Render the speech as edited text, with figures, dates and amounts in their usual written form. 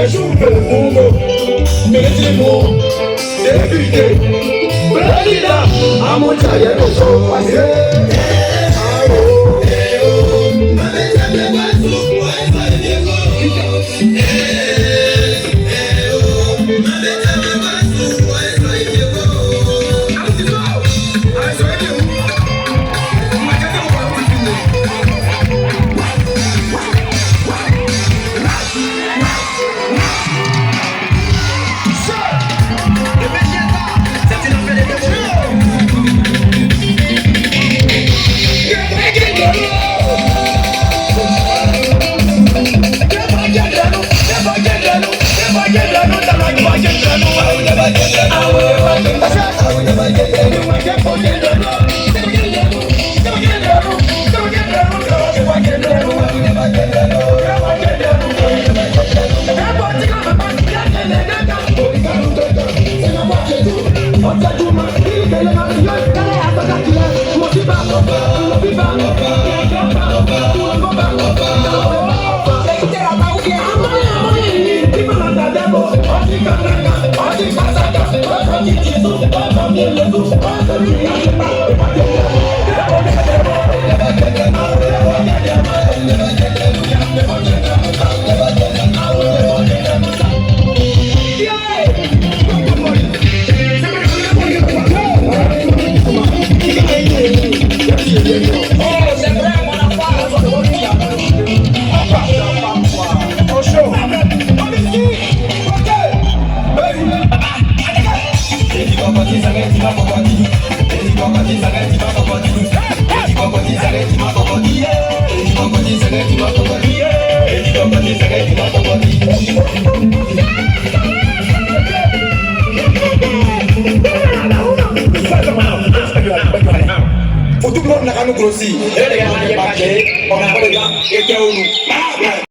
joue le monde, mettez-moi, député, président, à mon tailleur, nous sommes passés. Tout le monde n'a qu'à nous grosser. On a pas de gars et qui est où nous.